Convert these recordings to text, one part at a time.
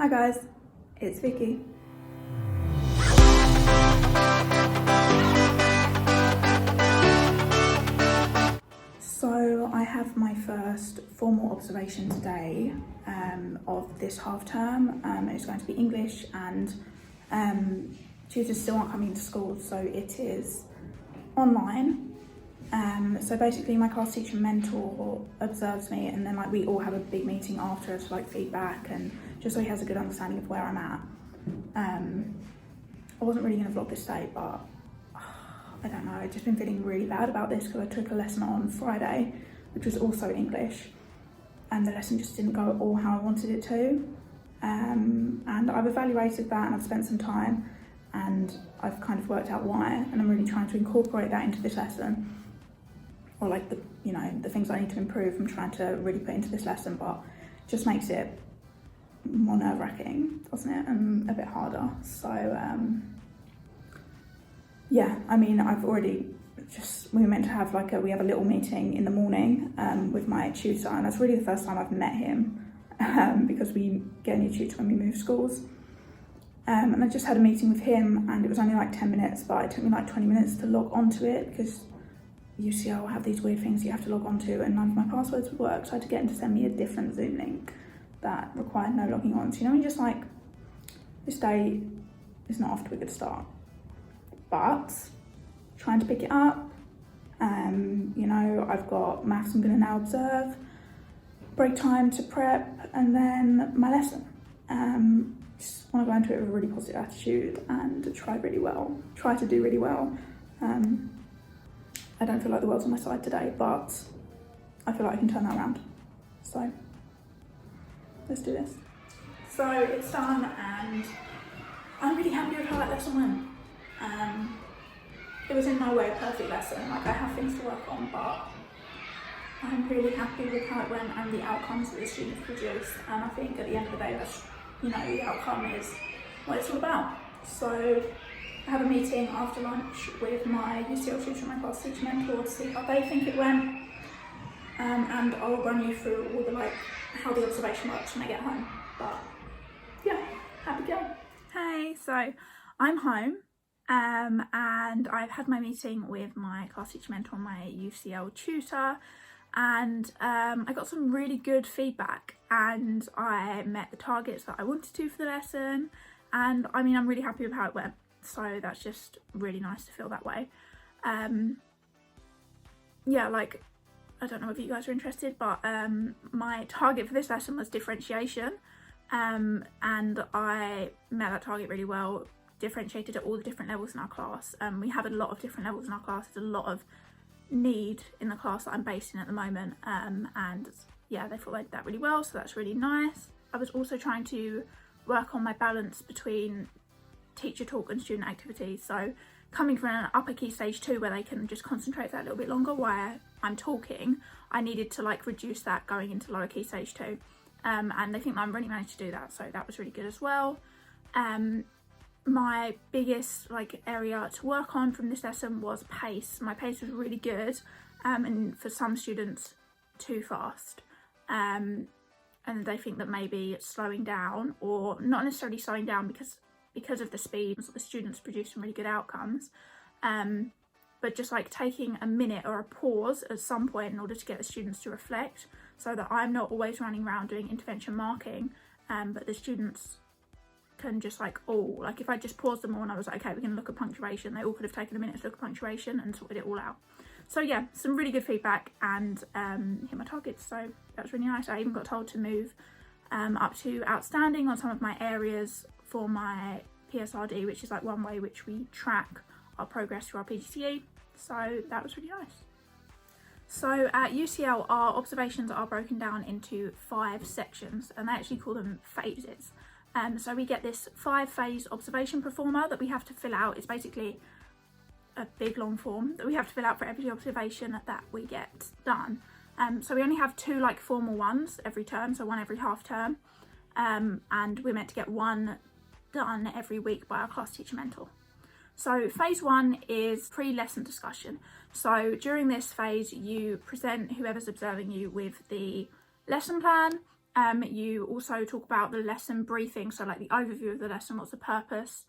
Hi guys, it's Vicky. So I have my first formal observation today of this half term. It's going to be English, and tutors still aren't coming to school, so it is online. So basically my class teacher mentor observes me, and then we all have a big meeting after to feedback, and just so he has a good understanding of where I'm at. I wasn't really going to vlog this day, but I don't know, I've just been feeling really bad about this because I took a lesson on Friday, which was also English, and the lesson just didn't go at all how I wanted it to. And I've evaluated that, and I've spent some time, and I've kind of worked out why, and I'm really trying to incorporate that into this lesson, or the things I need to improve I'm trying to really put into this lesson, but it just makes it more nerve-wracking, doesn't it, and a bit harder. So yeah, I mean, we were meant to have we have a little meeting in the morning with my tutor, and that's really the first time I've met him because we get a new tutor when we move schools. And I just had a meeting with him, and it was only 10 minutes, but it took me 20 minutes to log onto it because UCL have these weird things you have to log onto, and none of my passwords would work, so I had to get him to send me a different Zoom link that required no logging on. So when this day is not off to a good start, but trying to pick it up. I've got maths I'm going to now observe, break time to prep, and then my lesson. Just want to go into it with a really positive attitude and try to do really well. I don't feel like the world's on my side today, but I feel like I can turn that around. So let's do this. So it's done, and I'm really happy with how that lesson went. It was in no way a perfect lesson, I have things to work on, but I'm really happy with how it went and the outcomes that the students produced, and I think at the end of the day, that's, the outcome is what it's all about. So I have a meeting after lunch with my UCL tutor and my class teacher mentor to see how they think it went, and I'll run you through all how the observation works when I get home. But yeah, happy go. Hey, so I'm home. And I've had my meeting with my class teacher mentor and my UCL tutor, and I got some really good feedback, and I met the targets that I wanted to for the lesson, and I mean, I'm really happy with how it went, so that's just really nice to feel that way. Yeah, I don't know if you guys are interested, but my target for this lesson was differentiation, and I met that target really well. Differentiated at all the different levels in our class. We have a lot of different levels in our class. There's a lot of need in the class that I'm based in at the moment, and yeah, they thought they did that really well, so that's really nice. I was also trying to work on my balance between teacher talk and student activities. So coming from an upper key stage 2 where they can just concentrate that a little bit longer while I'm talking, I needed to reduce that going into lower key stage 2, and I think that I'm really managed to do that, so that was really good as well. My biggest area to work on from this lesson was pace. My pace was really good, and for some students too fast, and they think that maybe slowing down, or not necessarily slowing down because of the speed, the students produce some really good outcomes, but just taking a minute or a pause at some point in order to get the students to reflect, so that I'm not always running around doing intervention marking, but the students can just if I just paused them all and I was okay, we're going to look at punctuation, they all could have taken a minute to look at punctuation and sorted it all out. So yeah, some really good feedback, and hit my targets, so that was really nice. I even got told to move up to outstanding on some of my areas for my PSRD, which is one way which we track our progress through our PGCE, so that was really nice. So at UCL, our observations are broken down into 5 sections, and they actually call them phases. So we get this 5-phase observation performer that we have to fill out. It's basically a big long form that we have to fill out for every observation that we get done. So we only have 2 formal ones every term, so one every half term, and we're meant to get 1 done every week by our class teacher mentor. So phase 1 is pre-lesson discussion. So during this phase, you present whoever's observing you with the lesson plan, You also talk about the lesson briefing, so like the overview of the lesson, what's the purpose,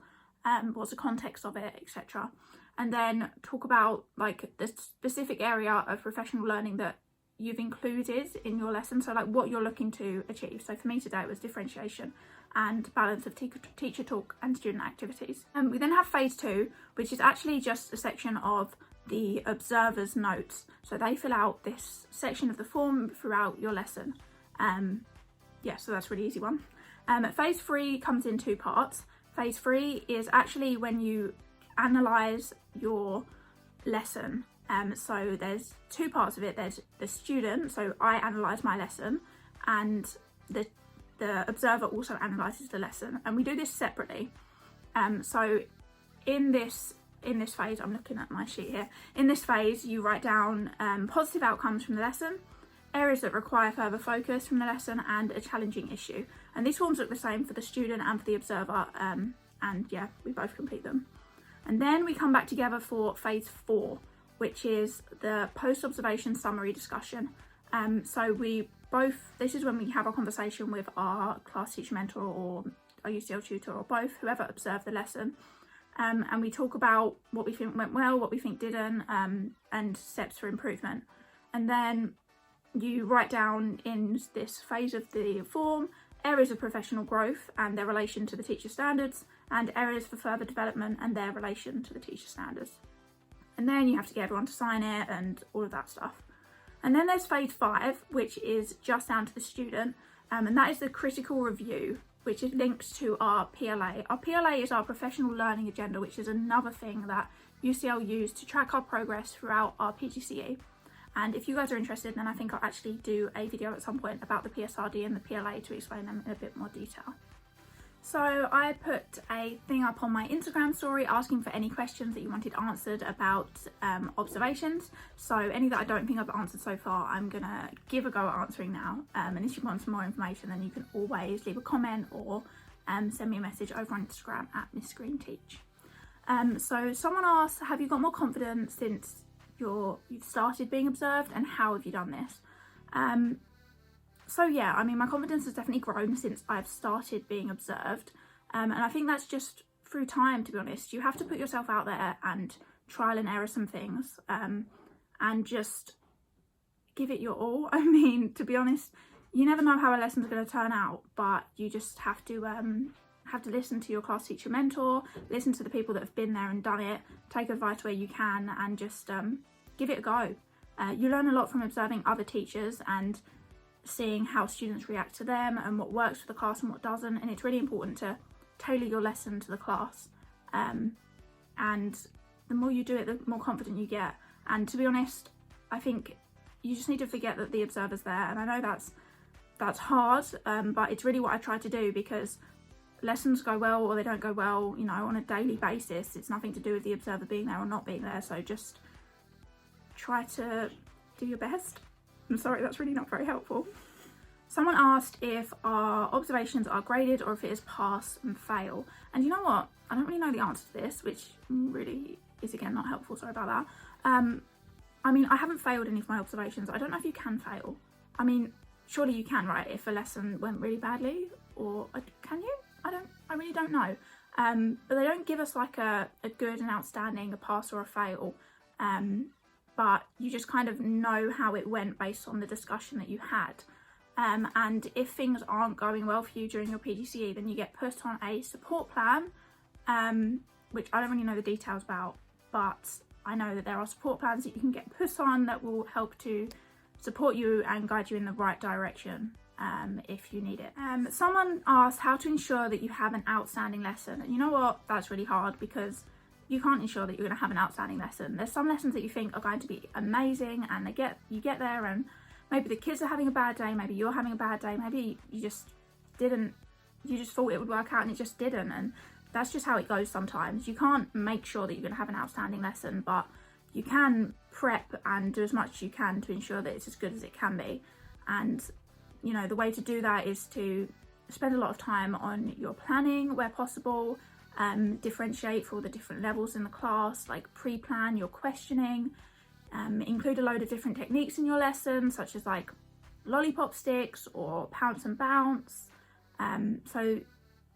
what's the context of it, etc. And then talk about like the specific area of professional learning that you've included in your lesson, so like what you're looking to achieve. So for me today it was differentiation and balance of teacher talk and student activities. We then have phase 2, which is actually just a section of the observer's notes, so they fill out this section of the form throughout your lesson. Yeah, so that's a really easy one. Phase 3 comes in 2 parts. Phase 3 is actually when you analyse your lesson. So there's 2 parts of it. There's the student, so I analyse my lesson, and the observer also analyses the lesson, and we do this separately. So in this phase, I'm looking at my sheet here, in this phase you write down positive outcomes from the lesson, areas that require further focus from the lesson, and a challenging issue. And these forms look the same for the student and for the observer, and yeah, we both complete them. And then we come back together for phase 4, which is the post-observation summary discussion. So this is when we have a conversation with our class teacher mentor or our UCL tutor or both, whoever observed the lesson. And we talk about what we think went well, what we think didn't, and steps for improvement. And then you write down in this phase of the form areas of professional growth and their relation to the teacher standards, and areas for further development and their relation to the teacher standards. And then you have to get everyone to sign it and all of that stuff. And then there's phase 5, which is just down to the student, and that is the critical review, which is linked to our PLA. Our PLA is our professional learning agenda, which is another thing that UCL use to track our progress throughout our PGCE. And if you guys are interested, then I think I'll actually do a video at some point about the PSRD and the PLA to explain them in a bit more detail. So I put a thing up on my Instagram story asking for any questions that you wanted answered about observations. So any that I don't think I've answered so far, I'm gonna give a go at answering now. And if you want some more information, then you can always leave a comment or send me a message over on Instagram at MissGreenTeach. So someone asked, have you got more confidence since you've started being observed, and how have you done this? So yeah, I mean, my confidence has definitely grown since I've started being observed, and I think that's just through time, to be honest. You have to put yourself out there and trial and error some things, and just give it your all. I mean, to be honest, you never know how a lesson's going to turn out, but you just have to listen to your class teacher mentor, listen to the people that have been there and done it, take advice where you can, and just give it a go. You learn a lot from observing other teachers and seeing how students react to them and what works for the class and what doesn't, and it's really important to tailor your lesson to the class. And the more you do it, the more confident you get. And to be honest, I think you just need to forget that the observer's there, and I know that's hard, but it's really what I try to do, because lessons go well or they don't go well, you know, on a daily basis. It's nothing to do with the observer being there or not being there, so just try to do your best. I'm sorry, that's really not very helpful. Someone asked if our observations are graded or if it is pass and fail. And you know what? I don't really know the answer to this, which really is, again, not helpful. Sorry about that. I mean, I haven't failed any of my observations. I don't know if you can fail. I mean, surely you can, right? If a lesson went really badly, or can you? I really don't know. But they don't give us like a good and outstanding, a pass or a fail. But you just kind of know how it went based on the discussion that you had. And if things aren't going well for you during your PGCE, then you get put on a support plan, which I don't really know the details about, but I know that there are support plans that you can get put on that will help to support you and guide you in the right direction if you need it. Someone asked how to ensure that you have an outstanding lesson. And you know what? That's really hard, because you can't ensure that you're going to have an outstanding lesson. There's some lessons that you think are going to be amazing, and you get there and maybe the kids are having a bad day, maybe you're having a bad day, maybe you just thought it would work out and it just didn't, and that's just how it goes sometimes. You can't make sure that you're going to have an outstanding lesson, but you can prep and do as much as you can to ensure that it's as good as it can be. And you know, the way to do that is to spend a lot of time on your planning where possible, differentiate for all the different levels in the class, like pre-plan your questioning, include a load of different techniques in your lesson, such as like lollipop sticks or pounce and bounce. So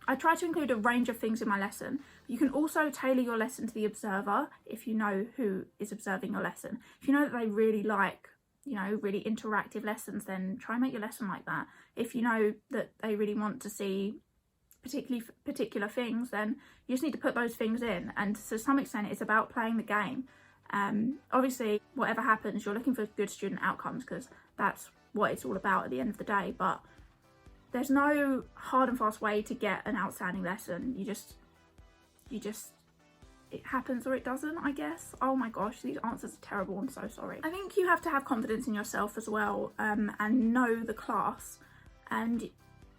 I try to include a range of things in my lesson. You can also tailor your lesson to the observer if you know who is observing your lesson. If you know that they really like, you know, really interactive lessons, then try and make your lesson like that. If you know that they really want to see particular things, then you just need to put those things in. And to some extent, it's about playing the game. Obviously, whatever happens, you're looking for good student outcomes because that's what it's all about at the end of the day. But there's no hard and fast way to get an outstanding lesson. You just it happens or it doesn't, I guess. Oh my gosh, these answers are terrible. I'm so sorry. I think you have to have confidence in yourself as well, and know the class. And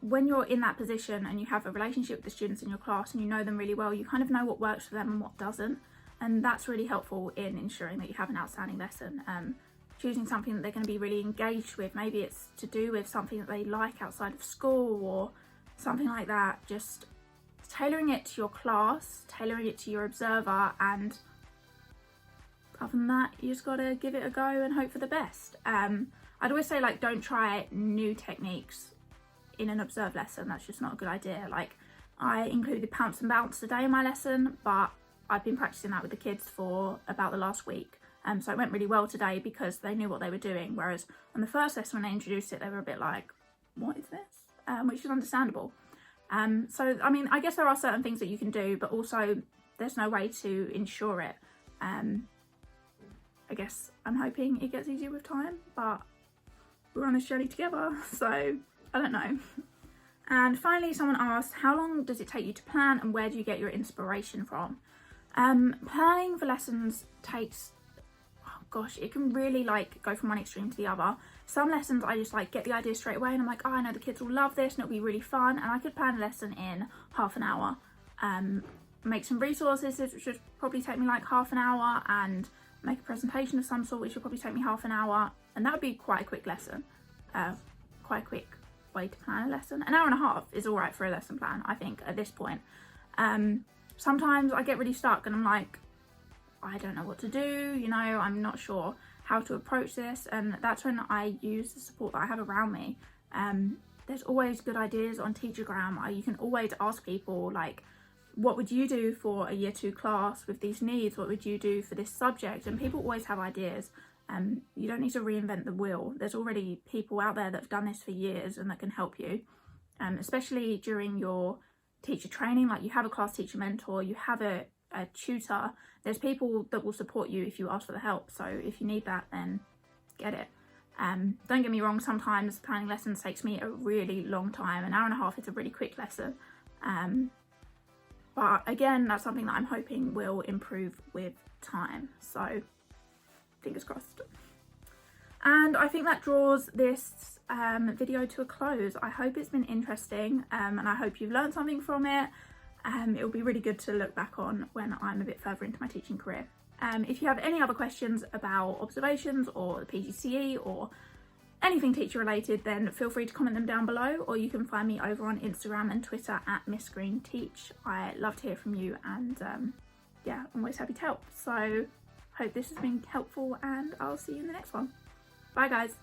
when you're in that position and you have a relationship with the students in your class and you know them really well, you kind of know what works for them and what doesn't. And that's really helpful in ensuring that you have an outstanding lesson. Choosing something that they're going to be really engaged with. Maybe it's to do with something that they like outside of school or something like that. Just tailoring it to your class, tailoring it to your observer, and other than that, you just got to give it a go and hope for the best. I'd always say, like, don't try new techniques in an observed lesson. That's just not a good idea. Like, I included pounce and bounce today in my lesson, but I've been practicing that with the kids for about the last week. So it went really well today because they knew what they were doing. Whereas on the first lesson, when they introduced it, they were a bit like, what is this? Which is understandable. So, I mean, I guess there are certain things that you can do, but also there's no way to ensure it. I guess I'm hoping it gets easier with time, but we're on this journey together, so I don't know. And finally, someone asked, how long does it take you to plan and where do you get your inspiration from? Planning for lessons takes, oh gosh, it can really like go from one extreme to the other. Some lessons I just like get the idea straight away and I'm like, oh, I know the kids will love this and it'll be really fun, and I could plan a lesson in half an hour. Make some resources, which should probably take me like half an hour, and make a presentation of some sort, which will probably take me half an hour, and that would be quite a quick lesson. Quite a quick way to plan a lesson. An hour and a half is all right for a lesson plan, I think, at this point. Sometimes I get really stuck and I'm like, I don't know what to do, you know, I'm not sure how to approach this, and that's when I use the support that I have around me. There's always good ideas on Teachergram. You can always ask people, like, what would you do for a year 2 class with these needs? What would you do for this subject? And people always have ideas. You don't need to reinvent the wheel. There's already people out there that have done this for years and that can help you, especially during your teacher training. Like, you have a class teacher mentor, you have a tutor. There's people that will support you if you ask for the help. So if you need that, then get it. Don't get me wrong, sometimes planning lessons takes me a really long time. An hour and a half is a really quick lesson. But again, that's something that I'm hoping will improve with time. So fingers crossed. And I think that draws this video to a close. I hope it's been interesting, and I hope you've learned something from it. It'll be really good to look back on when I'm a bit further into my teaching career. If you have any other questions about observations or the PGCE or anything teacher related, then feel free to comment them down below, or you can find me over on Instagram and Twitter at MissGreenTeach. I love to hear from you, and yeah, I'm always happy to help. So hope this has been helpful, and I'll see you in the next one. Bye guys.